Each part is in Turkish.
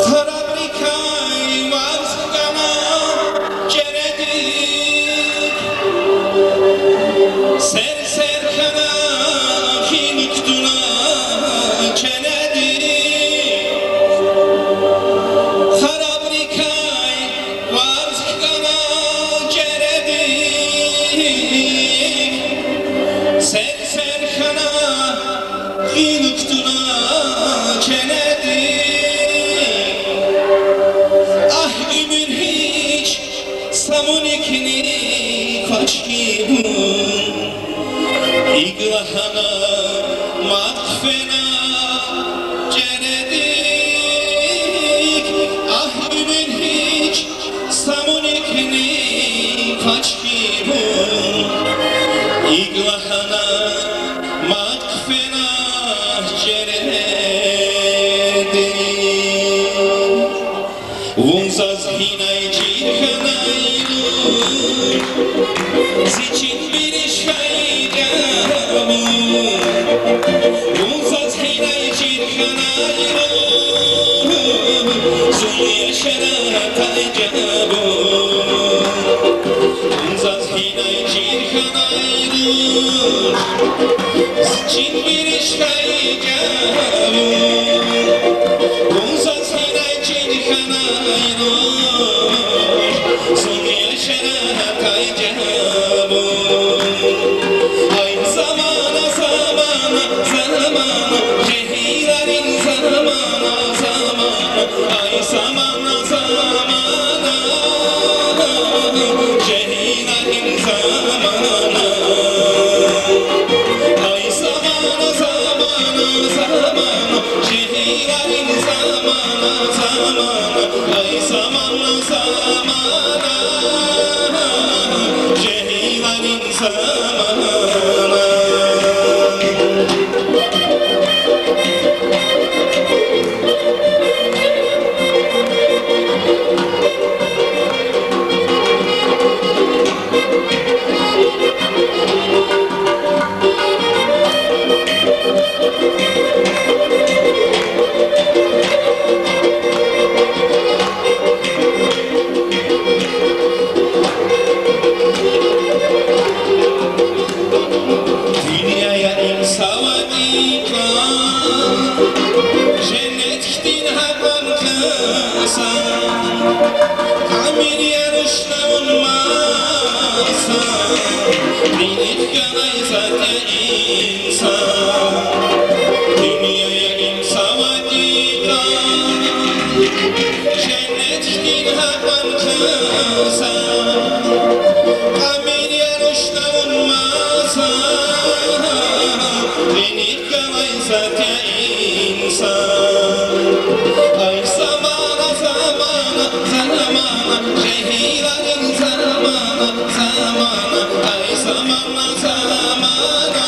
Harabrikay mazgana ceredik Ser serkana hiniktuna çenedik Harabrikay mazgana ceredik Ser serkana hiniktuna çenedik Samunikni kaçkibun İglahana makfena ceredik Ah ümün hiç samunikni kaçkibun İglahana makfena ceredik Vunzaz hinay cirhanaydu Ziçin bir şaygamu Vunzaz hinay cirhanaydu Zulya şerat aycabu Vunzaz hinay cirhanaydu Ziçin bir şaygamu Vunzaz hinay cirhanaydu Zulya şerat aycabu Ay zamana zamana zamana Cehilerin zamana zamana Ay zamana zamana Cehilerin zamana Ay zamana zamana zamana Cehilerin zamana zamana Ay zamana zamana Cehilerin zamana Kamil yarışta olmazsa Dinit kanay zaten insan Dünyaya insan vadika Cennet din hakan kısa Kamil yarışta olmazsa Dinit kanay zaten insan Ay zamana zamana zamana Cehilerin zamana zamana Ay zamana zamana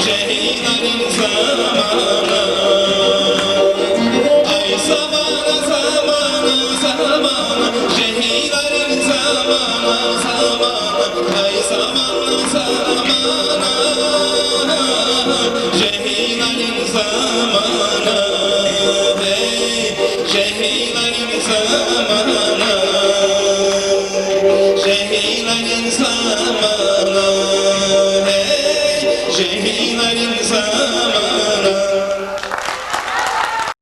Cehilerin zamana Ay zamana zamana zamana Cehilerin zamana zamana Ay zamana zamana Cehilerin zamana Şehirlerin zamana Şehirlerin zamana